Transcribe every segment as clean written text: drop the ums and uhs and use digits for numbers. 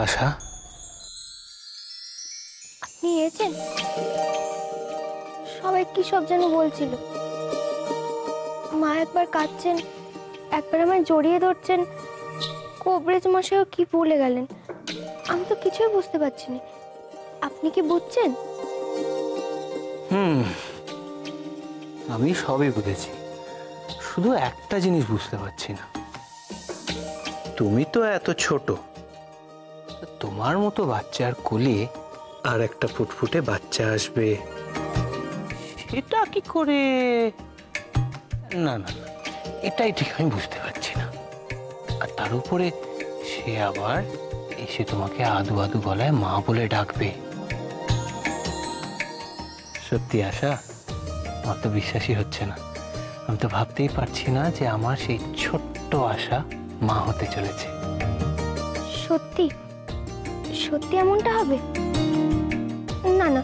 আশা, আপনি এসেছেন? সবাই কি সব যেন বলছিল। মা একবার কাঁদছেন, একবার আমায় জড়িয়ে ধরছেন, কবরেজ মশাইও কি বলে গেলেন। আমি তো কিছুই বুঝতে পারছি না। আপনি কি বুঝছেন? আমি সবই বুঝেছি, শুধু একটা জিনিস বুঝতে পারছি না। তুমি তো এত ছোট, তোমার মতো বাচ্চার কোলে আর একটা ফুটফুটে বাচ্চা আসবে, সেটা কি করে? না না, এটাই ঠিক আমি বুঝতে পারছি না। আর তার উপরে সে আবার এসে তোমাকে আদু আদু গলায় মা বলে ডাকবে। সত্যি আশা, আমার তো বিশ্বাসই হচ্ছে না। আমি তো ভাবতেই পারছি না যে আমার সেই ছোট্ট আশা মা হতে চলেছে। সত্যি সত্যি এমনটা হবে? না না,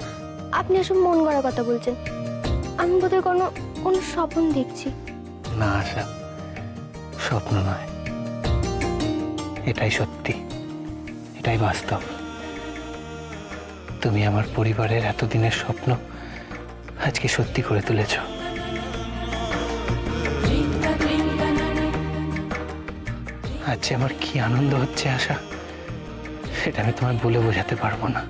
আপনি এসব মন গড়া কথা বলছেন। আমি বোধহয় কোনো কোনো স্বপ্ন দেখছি। না আশা, স্বপ্ন নয়, এটাই সত্যি, এটাই বাস্তব। তুমি আমার পরিবারের এতদিনের স্বপ্ন আজকে সত্যি করে তুলেছ। আজ যে আমার কি আনন্দ হচ্ছে আশা, সেটা আমি তোমায় বলে বোঝাতে পারবো না।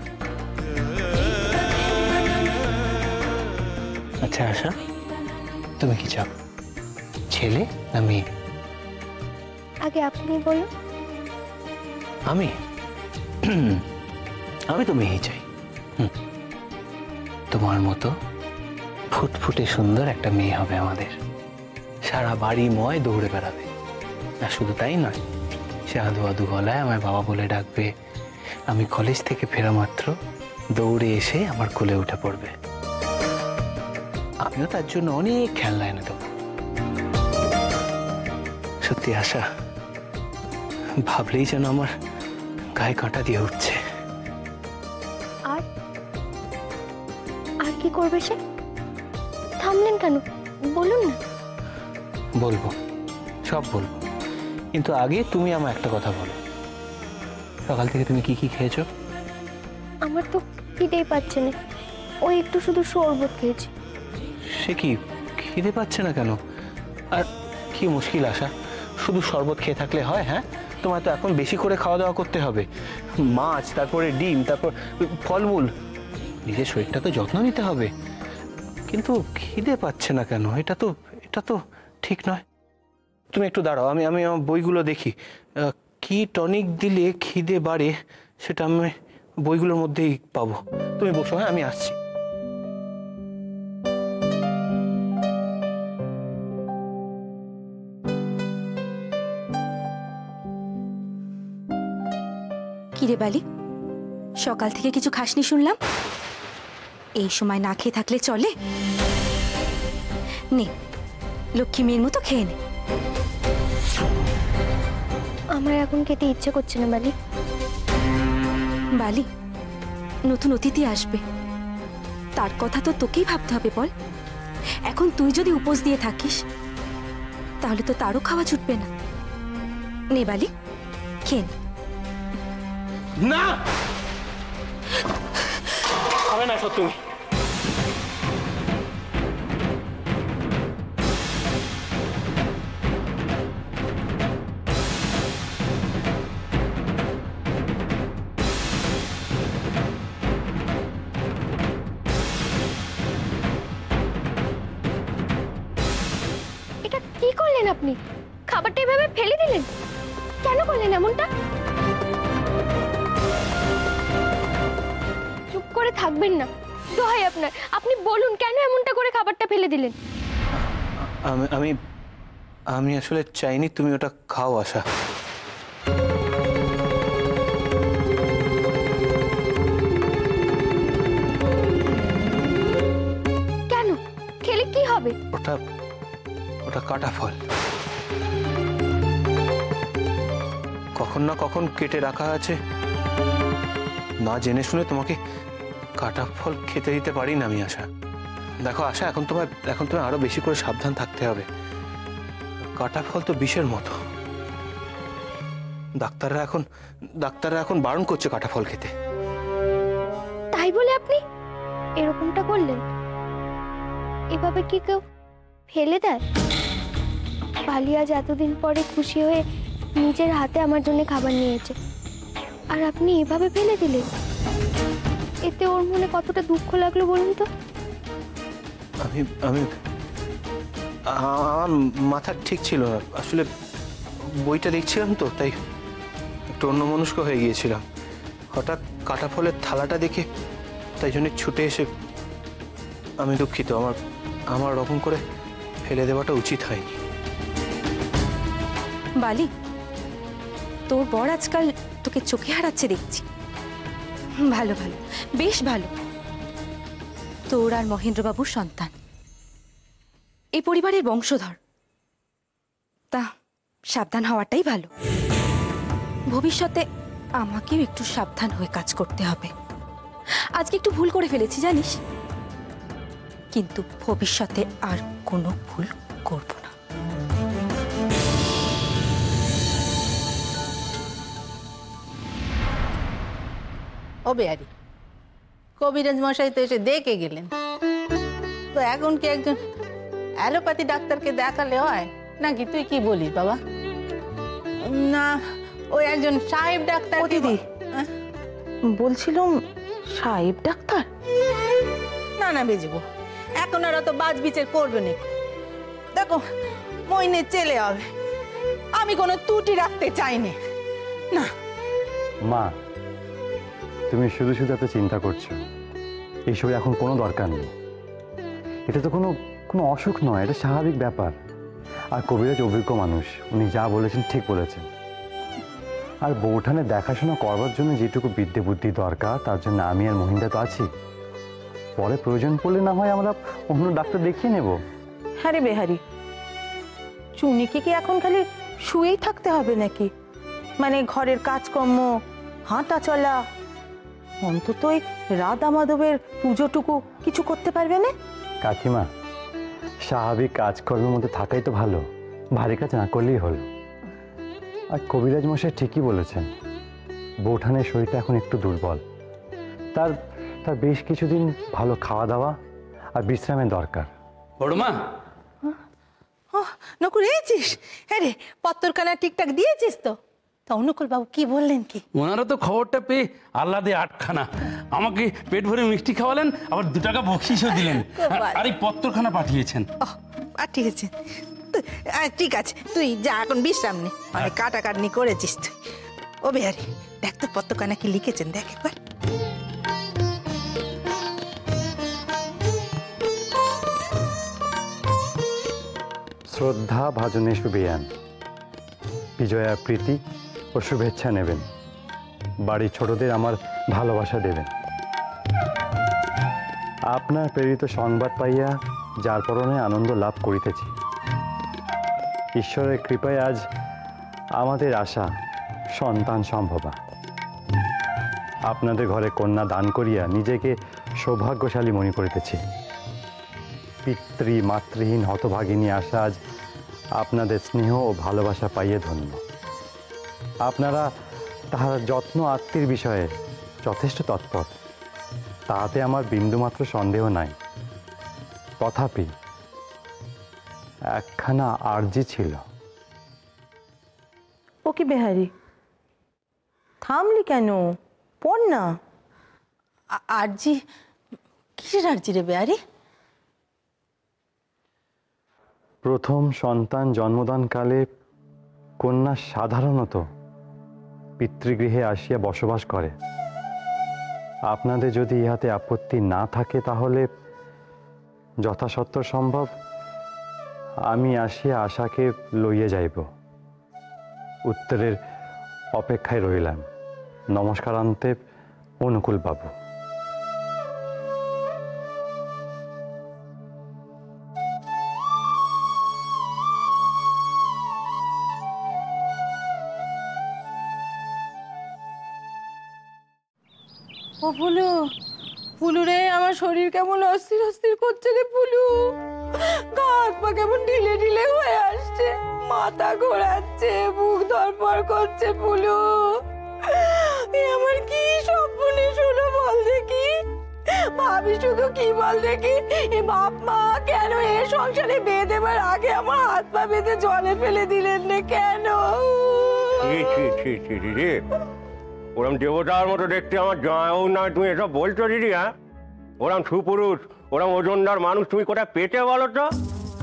আচ্ছা আশা, তুমি কি চাও, ছেলে না মেয়ে? আগে আপনি বলুন। আমি আমি তো মেয়েই চাই। তোমার মতো ফুটফুটে সুন্দর একটা মেয়ে হবে আমাদের, সারা বাড়িময় দৌড়ে বেড়াবে। আর শুধু তাই নয়, সে আদু আদু গলায় আমায় বাবা বলে ডাকবে। আমি কলেজ থেকে ফেরা মাত্র দৌড়ে এসে আমার কোলে উঠে পড়বে। আমিও তার জন্য অনেক খেলনা এনে দেবো। সত্যি আশা, ভাবলেই যেন আমার গায়ে কাঁটা দিয়ে উঠছে। আর আর কি করবে সে? থামলেন কেন, বলুন না। বলবো, সব বলবো, কিন্তু আগে তুমি আমার একটা কথা বলো। সকাল থেকে তুমি কি কি খেয়েছো? আমার তো খিদেই পাচ্ছে না, ওই একটু শুধু শরবত খেয়েছি। সে কি, খিদে পাচ্ছে না কেন? আর কি মুশকিল আশা, শুধু শরবত খেয়ে থাকলে হয়? হ্যাঁ, তোমার তো এখন বেশি করে খাওয়া দাওয়া করতে হবে, মাছ, তারপরে ডিম, তারপর ফলমূল। নিজের শরীরটা তো যত্ন নিতে হবে। কিন্তু খিদে পাচ্ছে না কেন, এটা তো ঠিক নয়। তুমি একটু দাঁড়াও, আমি আমি আমার বইগুলো দেখি। কি টনিক দিলে খিদে বাড়ে সেটা আমি বইগুলোর মধ্যেই পাবো। তুমি বসো, হ্যাঁ, আমি আসছি। কিরে বালি, সকাল থেকে কিছু খাসনি শুনলাম। এই সময় না খেয়ে থাকলে চলে? নে, লক্ষ্মী মেয়ের মতো খেয়ে নে। আমার এখন খেতে ইচ্ছে করছে না বালি। বালি, নতুন অতিথি আসবে, তার কথা তো তোকেই ভাবতে হবে বল। এখন তুই যদি উপোস দিয়ে থাকিস তাহলে তো তারও খাওয়া ছুটবে না। নে বালি, খেয়ে নে। না, হবে না সত্যি। এটা কি করলেন আপনি? খাবারটা এভাবে ফেলে দিলেন কেন? করলেন এমনটা? চুপ করে থাকবেন না, দোহাই আপনার। আপনি বলুন কেন এমনটা করে খাবারটা ফেলে দিলেন? আমি আমি আমি আসলে চাইনি তুমি ওটা খাও আশা। কেন? খেলে কি হবে? ওটা ওটা কাটা ফল, কখন না কখন কেটে রাখা আছে। না জেনে শুনে তোমাকে কাটা ফল খেতে দিতে পারি না আমি আশা। দেখো আশা, এখন তোমার আরো বেশি করে সাবধান থাকতে হবে। কাটা ফল তো বিষের মতো। ডাক্তাররা এখন বারণ করছে কাঁটা ফল খেতে। তাই বলে আপনি এরকমটা করলেন? এভাবে কি কেউ ফেলে দেয়? বালি আজ এতদিন পরে খুশি হয়ে নিজের হাতে আমার জন্য খাবার নিয়েছে, আর আপনি এভাবে ফেলে দিলেন। এতে ওর মনে কতটা দুঃখ লাগলো বলুন তো। আমি আমি আমার মাথা ঠিক ছিল না আসলে, বইটা দেখছিলাম তো, তাই একটু অন্যমনস্ক হয়ে গিয়েছিলাম। হঠাৎ কাঁটা ফলের থালাটা দেখে তাই জন্য ছুটে এসে, আমি দুঃখিত। আমার ওরকম করে ফেলে দেওয়াটা উচিত হয়নি। বালি, তোর বর আজকাল তোকে চোখে হারাচ্ছে দেখছি। ভালো ভালো, বেশ ভালো। তোর আর মহেন্দ্রবাবুর সন্তান, এই পরিবারের বংশধর। তা সাবধান হওয়াটাই ভালো। ভবিষ্যতে আমাকেও একটু সাবধান হয়ে কাজ করতে হবে। আজকে একটু ভুল করে ফেলেছি জানিস, কিন্তু ভবিষ্যতে আর কোনো ভুল করব না। ও বেয়ারি, কবিরাজ মশাই তো এসে দেখে গেলেন, তো এখন কি একজন অ্যালোপ্যাথি ডাক্তারকে দেখালে হয় নাকি? তুই কি বলিস বাবা? না, ওই একজন সাহেব ডাক্তার। দিদি, বলছিলাম সাহেব ডাক্তার? না না বেজবো, এখন আর অত বাজ বিচার করবে না। দেখো, মইনের ছেলে হবে, আমি কোনো ত্রুটি রাখতে চাইনি না। মা, তুমি শুধু শুধু এত চিন্তা করছো। এইসবের এখন কোনো দরকার নেই। এটা তো কোনো অসুখ নয়, এটা স্বাভাবিক ব্যাপার। আর কবিরাজ অভিজ্ঞ মানুষ, উনি যা বলেছেন ঠিক বলেছেন। আর বউঠানে দেখাশোনা করবার জন্য যেটুকু বিদ্যে বুদ্ধি দরকার, তার জন্য আমি আর মহিন্দা তো আছি। পরে প্রয়োজন পড়লে না হয় আমরা অন্য ডাক্তার দেখিয়ে নেব। হ্যাঁ রে বেহারি, চুনিকে কি এখন খালি শুয়েই থাকতে হবে নাকি? মানে ঘরের কাজকর্ম, হাঁটা চলা, অন্তত ওই রাধা মাধবের পুজোটুকু কিছু করতে পারবে না? কাকিমা, স্বাভাবিক কাজকর্মের মধ্যে থাকাই তো ভালো, ভারী কাজ না করলেই হলো। আর কবিরাজ মশাই ঠিকই বলেছেন, বৌঠানের শরীরটা এখন একটু দুর্বল। তার তার বেশ কিছুদিন ভালো খাওয়া দাওয়া আর বিশ্রামের দরকার। বড়মা, নকুল এসেছিস? হ্যাঁ রে, পত্তরখানা ঠিকঠাক দিয়েছিস তো? তা অনুকূল বাবু কি বললেন কি? ওনারা তো খবরটা পেয়ে আহ্লাদে আটখানা, আমাকে পেট ভরে মিষ্টি খাওয়ালেন, আবার 2 টাকা বকশিসও দিলেন, আর এই পত্রখানা পাঠিয়েছেন। পাঠিয়েছে? ঠিক আছে, তুই যা এখন বিশ্রাম নে, অনেক কাটাকাটনি করেছিস তুই। ও বেহারি, দেখ তো পত্রখানা কি লিখেছেন, দেখ একবার। শ্রদ্ধা ভাজনেশু বেয়ান, বিজয়া প্রীতি ও শুভেচ্ছা নেবেন। বাড়ির ছোটদের আমার ভালোবাসা দেবেন। আপনার প্রেরিত সংবাদ পাইয়া যার পরনে আনন্দ লাভ করিতেছি। ঈশ্বরের কৃপায় আজ আমাদের আশা সন্তান সম্ভবা। আপনাদের ঘরে কন্যা দান করিয়া নিজেকে সৌভাগ্যশালী মনে করিতেছি। পিতৃ মাতৃহীন হতভাগিনী আশা আজ আপনাদের স্নেহ ও ভালোবাসা পাইয়ে ধন্য। আপনারা তাহার যত্ন আত্মীর বিষয়ে যথেষ্ট তৎপর, তাহাতে আমার বিন্দুমাত্র সন্দেহ নাই। তথাপি একখানা আর্জি ছিল। ও কি বেহারি, থামলি কেন? পড় না। আরজি? কিসের আরজি রে বেহারি? প্রথম সন্তান জন্মদানকালে কন্যা সাধারণত পিতৃগৃহে আসিয়া বসবাস করে। আপনাদের যদি ইহাতে আপত্তি না থাকে তাহলে যথাসত্ত্ব সম্ভব আমি আসিয়া আশাকে লইয়া যাইব। উত্তরের অপেক্ষায় রইলাম। নমস্কারান্তে, অনুকূল বাবু। ও ফুলু, ফুলু রে, আমার শরীর কেমন অস্থির অস্থির করছে রে ফুলু। গা হাত পা কেমন ঢিলে ঢিলে হয়ে আসছে। মাথা ঘোরাচ্ছে, বুক ধড়ফড় করছে পুলু। এ আমার কি স্বপ্নে শুনো বল দেখি, ভাবি শুধু কি বল দেখি, এ বাপ মা কেন এ সংসারে বিয়ে দেবার আগে আমার হাত পা বেঁধে জলে ফেলে দিলেন না কেন? দিদি, ওরম দেবতার মতো দেখতে আমার জামাইও না, তুমি এসব বলছো দিদি? হ্যাঁ, ওরম সুপুরুষ, ওরম ওজনদার মানুষ তুমি কোথায় পেতে বলো তো?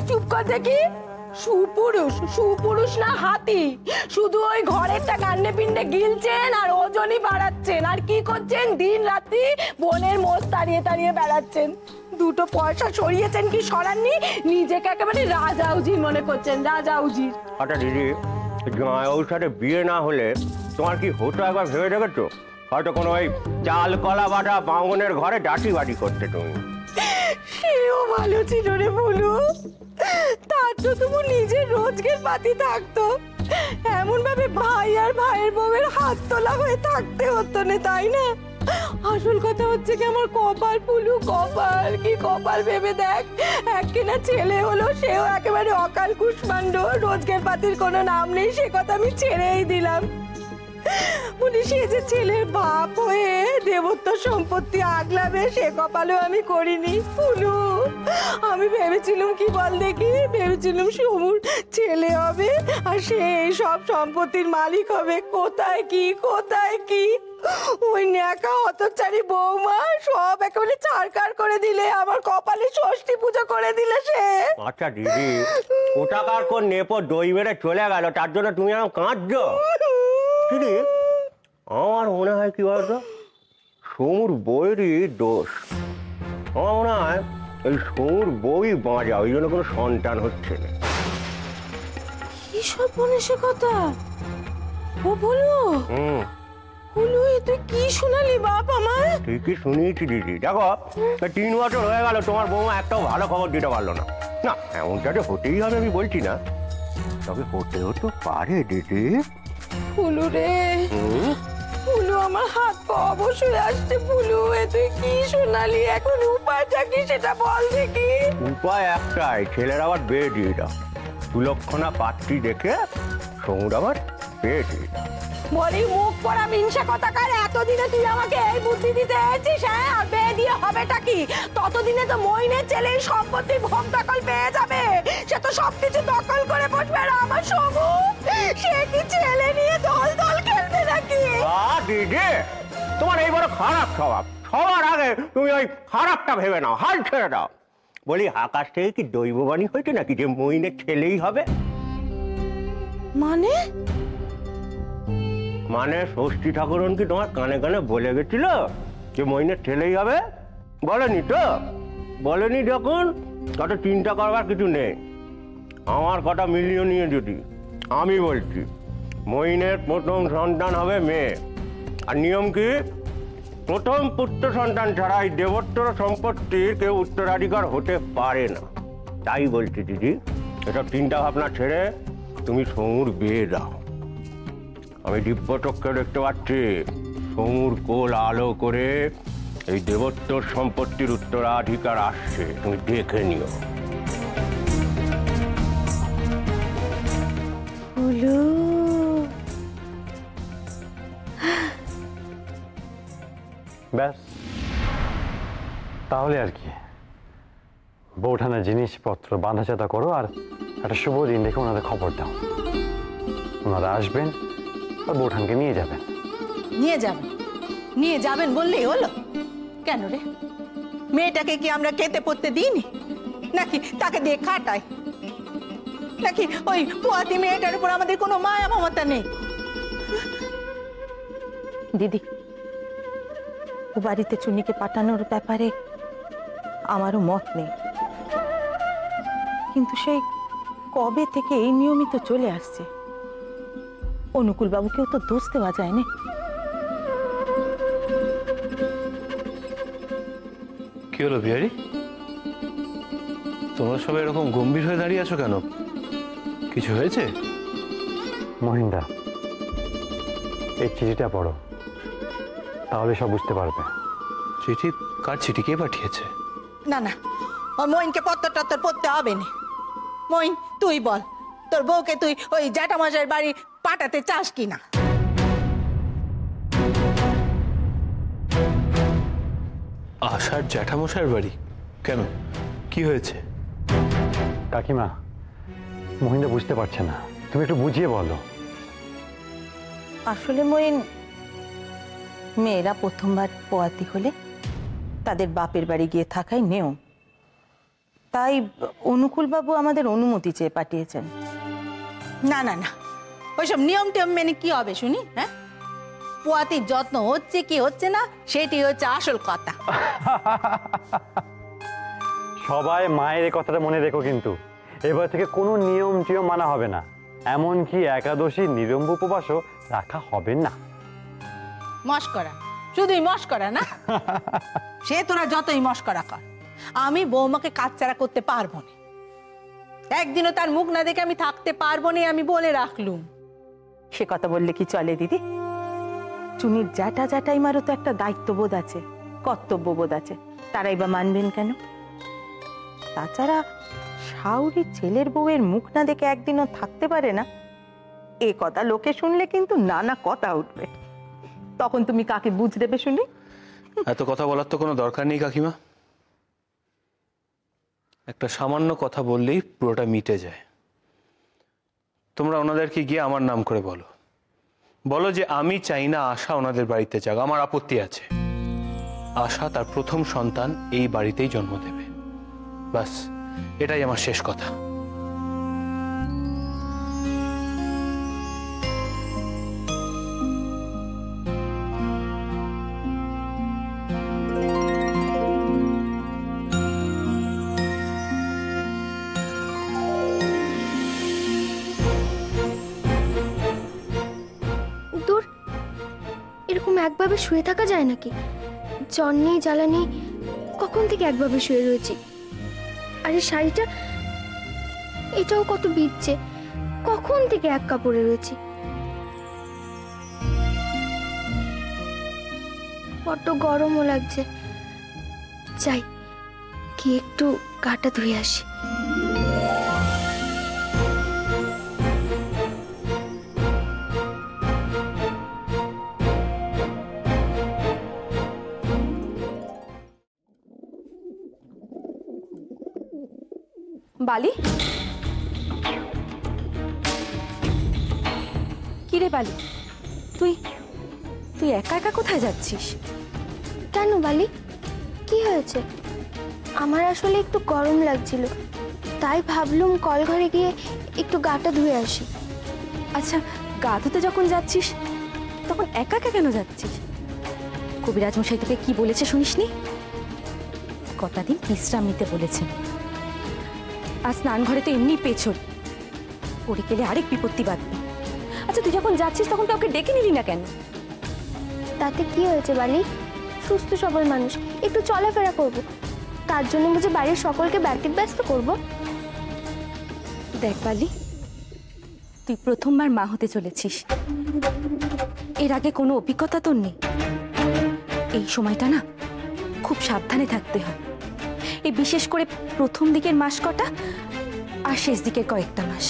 চুপ কর দেখি। সুপুরুষ, সুপুরুষ না হাতি, শুধু ওই ঘরেরটা কান্নে পিন্ডে গিলছেন আর ওজনই বাড়াচ্ছেন। আর কি করছেন? দিন রাত্রি বোনের মোষ তাড়িয়ে তাড়িয়ে বেড়াচ্ছেন। দুটো পয়সা সরিয়েছেন কি সরাননি, নিজেকে একেবারে রাজা উজির মনে করছেন, রাজা উজির। আচ্ছা দিদি, জামাইবাবুর সাথে বিয়ে না হলে তোমার কি হতো একবার ভেবে দেখেছো? হয়তো কোনো ওই চাল কলা বাটা বাঙনের ঘরে ডাটি বাটি করতে তুমি। সেও ভালো ছিল রে বলু, তার তো তুমি নিজের রোজগার পাতি থাকতো, এমন ভাবে ভাই আর ভাইয়ের বউয়ের হাত তোলা হয়ে থাকতে হতো না, তাই না? আসল কথা হচ্ছে কি, আমার কপাল পুলু, কপাল কি কপাল ভেবে দেখ, একখানা ছেলে হলো, সেও একেবারে অকাল কুষ্মাণ্ড, রোজগার পাতির কোনো নাম নেই, সে কথা আমি ছেড়েই দিলাম। বলি সে যে ছেলের বাপ হয়ে দেবত্ব সম্পত্তি আগলাবে, সে কপালও আমি করিনি পুলু। আমি ভেবেছিলাম কি বল দেখি, ভেবেছিলাম সমুর ছেলে হবে আর সে এই সব সম্পত্তির মালিক হবে। কোথায় কি, কোথায় কি, ওই ন্যাকা হতচারী বৌমা সব একেবারে ছাড়কার করে দিলে, আমার কপালে ষষ্ঠী পুজো করে দিলে সে। আচ্ছা দিদি, কোথাকার কোন নেপো দই মেরে চলে গেল, তার জন্য তুমি আমার কাঁদছো? দিদি, আমার মনে হয় কি বলতো, সমুর বইয়েরই দোষ। আমার মনে হয় এই সমুর বই বাঁচা, ওই জন্য কোনো সন্তান হচ্ছে না। কি সব মনে সে কথা ও বলো? বলো, এ তুই কি শোনালি বাপ আমার? ঠিকই শুনিয়েছি দিদি। দেখো, 3 বছর হয়ে গেল তোমার বৌমা একটাও ভালো খবর দিতে পারলো না। না, এমনটা যে হতেই হবে আমি বলছি না, তবে হতেও তো পারে দিদি। ফুলু রে, ফুলু আমার হাত পা অবশ্যই আসছে। ফুলু, এ তুই কি শোনালি? এখন উপায়টা কি সেটা বল দেখি। উপায় একটাই, ছেলের আবার বিয়ে দিয়ে দাও। সুলক্ষণা পাত্রী দেখে সমুর আবার বিয়ে দিয়ে দাও। বলি মুখ পড়া মিনসা কথাকার, এতদিনে তুই আমাকে এই বুদ্ধি দিতে এসেছিস? হ্যাঁ, আর বিয়ে দিয়ে হবেটা কি? ততদিনে তো মইনের ছেলে সম্পত্তি ভোগ দখল পেয়ে যাবে, সে তো সবকিছু দখল করে বসবে। আর আমার সমু, সে কি ছেলে নিয়ে দল দল খেলবে নাকি? দিদি, তোমার এই বড় খারাপ স্বভাব, সবার আগে তুমি ওই খারাপটা ভেবে নাও, হাল ছেড়ে দাও। বলি, আকাশ থেকে কি দৈববাণী হয়েছে নাকি যে মইনের ছেলেই হবে? মানে মানে ষষ্ঠী ঠাকুরন কি তোমার কানে কানে বলে গেছিল যে মইনের ছেলেই হবে? বলেনি তো? বলেনি যখন, কত চিন্তা করবার কিছু নেই। আমার কথা মিলিয়ে নিয়ে যদি আমি বলছি, মইনের প্রথম সন্তান হবে মেয়ে। আর নিয়ম কি, প্রথম পুত্র সন্তান ছাড়া এই দেবোত্তর সম্পত্তির কেউ উত্তরাধিকার হতে পারে না। তাই বলছি দিদি, এসব চিন্তা ভাবনা ছেড়ে তুমি সমুর বিয়ে দাও। আমি দিব্য চক্ষে দেখতে পাচ্ছি সমুর কোল আলো করে এই দেবোত্তর সম্পত্তির উত্তরাধিকার আসছে, তুমি দেখে নিও। ফুলু, ব্যাস, তাহলে আর কি, বৌঠানের জিনিসপত্র বাঁধাচাঁদা করো আর একটা শুভ দিন দেখে ওনাদের খবর দাও। ওনারা আসবেন আর বৌঠানকে নিয়ে যাবেন। নিয়ে যাবেন, নিয়ে যাবেন বললেই হলো? কেন রে, মেয়েটাকে কি আমরা খেতে পড়তে দিইনি নাকি তাকে দিয়ে খাটাই? নাকি ওই পোয়াতি মেয়েটার উপর আমাদের কোনো মায়া মমতা নেই? দিদি, ও বাড়িতে চুনিকে পাঠানোর ব্যাপারে আমারও মত নেই, কিন্তু সেই কবে থেকে এই নিয়মিত চলে আসছে। অনুকূল বাবুকেও তো দোষ দেওয়া যায় না। কি হলো বিহারি, তোমরা সবাই এরকম গম্ভীর হয়ে দাঁড়িয়ে আছো কেন? কিছু হয়েছে? মহিন্দা, এই চিঠিটা পড়ো, তাহলে সব বুঝতে পারবে। চিঠি? কার চিঠি? কে পাঠিয়েছে? না না, ওই মইনকে পত্র টত্তর পড়তে হবে না। মইন, তুই বল, তোর বউকে তুই ওই জ্যাঠামশাইয়ের বাড়ি পাঠাতে চাস কিনা? আশার জ্যাঠামশাইয়ের বাড়ি? কেন, কি হয়েছে? কাকিমা, মহিন্দা বুঝতে পারছে না, তুমি একটু বুঝিয়ে বলো। আসলে মইন, মেয়েরা প্রথমবার পোয়াতি হলে তাদের বাপের বাড়ি গিয়ে থাকাই নিয়ম। তাই অনুকূলবাবু আমাদের অনুমতি চেয়ে পাঠিয়েছেন। না না না, ওইসব নিয়ম টিয়ম মেনে কি হবে শুনি? হ্যাঁ, পোয়াতির যত্ন হচ্ছে কি হচ্ছে না সেটি হচ্ছে আসল কথা। সবাই মায়ের এই কথাটা মনে রেখো, কিন্তু এবার থেকে কোনো নিয়ম টিয়ম মানা হবে না, এমনকি একাদশী নিরম্ব উপবাসও রাখা হবে না। মস্করা, শুধুই মস্করা না? সে তোরা যতই মস্করা কর, আমি বৌমাকে কাজচারা করতে পারবো না। একদিনও তার মুখ না দেখে আমি থাকতে পারবো না, আমি বলে রাখলুম। সে কথা বললে কি চলে দিদি? চুনির জ্যাঠা জ্যাঠাইমারও তো একটা দায়িত্ববোধ আছে, কর্তব্যবোধ আছে, তারাই বা মানবেন কেন? তাছাড়া শাউরি ছেলের বউয়ের মুখ না দেখে একদিনও থাকতে পারে না, এ কথা লোকে শুনলে কিন্তু নানা কথা উঠবে। তখন তুমি কাকে বুঝ দেবে শুনি? এত কথা বলার তো কোনো দরকার নেই কাকিমা, একটা সামান্য কথা বললেই পুরোটা মিটে যায়। তোমরা ওনাদেরকে গিয়ে আমার নাম করে বলো, বলো যে আমি চাই না আশা ওনাদের বাড়িতে যাক, আমার আপত্তি আছে। আশা তার প্রথম সন্তান এই বাড়িতেই জন্ম দেবে, বাস এটাই আমার শেষ কথা। দূর, এরকম একভাবে শুয়ে থাকা যায় নাকি? জ্বর নেই, জ্বালা নেই, কখন থেকে একভাবে শুয়ে রয়েছি। আর এই শাড়িটা, এটাও কত ভিজছে, কখন থেকে এক কাপড়ে রয়েছি। বড্ড গরমও লাগছে, যাই কি একটু গাটা ধুয়ে আসি। বালি, কিরে বালি, তুই তুই একা একা কোথায় যাচ্ছিস? কেন বালি, কি হয়েছে? আমার আসলে একটু গরম লাগছিল, তাই ভাবলুম কল ঘরে গিয়ে একটু গাটা ধুয়ে আসি। আচ্ছা, গা ধুতে যখন যাচ্ছিস তখন একা একা কেন যাচ্ছিস? কবিরাজ মশাই তোকে কি বলেছে শুনিসনি? কটা দিন বিশ্রাম নিতে বলেছেন। আর স্নান ঘরে তো এমনি পেছল, পড়ে গেলে আরেক বিপত্তি বাঁধবে। আচ্ছা, তুই যখন যাচ্ছিস তখন কাউকে ডেকে নিলি না কেন? তাতে কি হয়েছে বালি? সুস্থ সবল মানুষ, একটু চলাফেরা করব, তার জন্য বুঝে বাড়ির সকলকে ব্যস্ত করব? দেখ বালি, তুই প্রথমবার মা হতে চলেছিস, এর আগে কোনো অভিজ্ঞতা তোর নেই। এই সময়টা না খুব সাবধানে থাকতে হয়, এই বিশেষ করে প্রথম দিকের মাস কটা আর শেষ দিকের কয়েকটা মাস।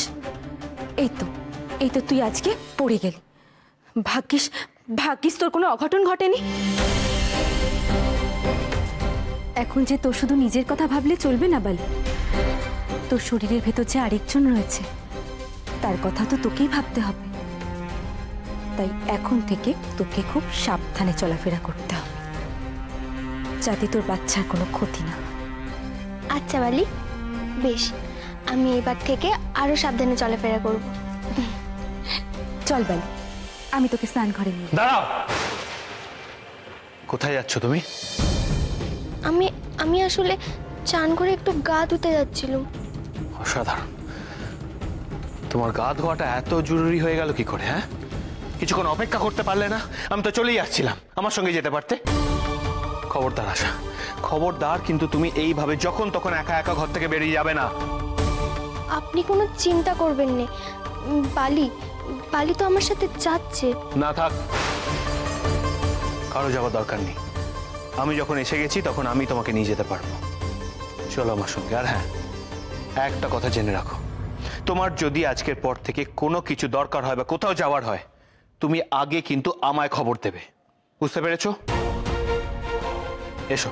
এই তো তুই আজকে পড়ে গেলি, ভাগ্যিস তোর কোনো অঘটন ঘটেনি। এখন যে তোর শুধু নিজের কথা ভাবলে চলবে না বালি, তোর শরীরের ভেতর যে আরেকজন রয়েছে তার কথা তো তোকেই ভাবতে হবে। তাই এখন থেকে তোকে খুব সাবধানে চলাফেরা করতে হবে, যাতে তোর বাচ্চার কোনো ক্ষতি না হয়। আচ্ছা বালি, বেশ, আমি এবার থেকে আরো সাবধানে চলাফেরা করব। চল বালি, আমি তোকে স্নান ঘরে নিয়ে যাই। দাঁড়াও, কোথায় যাচ্ছ তুমি? আমি আসলে চান করে একটু গা ধুতে যাচ্ছিলাম। অসাধারণ, তোমার গা ধোয়াটা এত জরুরি হয়ে গেল কি করে? হ্যাঁ, কিছুক্ষণ অপেক্ষা করতে পারলে না? আমি তো চলেই আসছিলাম, আমার সঙ্গে যেতে পারতে। খবরদার আশা, খবরদার, কিন্তু তুমি এইভাবে যখন তখন একা একা ঘর থেকে বেরিয়ে যাবে না। আপনি কোনো চিন্তা করবেন না, বালি তো আমার সাথে যাচ্ছে। না থাক, কারো যাওয়ার দরকার নেই। আমি যখন এসে গেছি তখন আমি তোমাকে নিয়ে যেতে পারবো। চলো আমার সঙ্গে। আর হ্যাঁ, একটা কথা জেনে রাখো, তোমার যদি আজকের পর থেকে কোনো কিছু দরকার হয় বা কোথাও যাওয়ার হয়, তুমি আগে কিন্তু আমায় খবর দেবে, বুঝতে পেরেছো? এসো।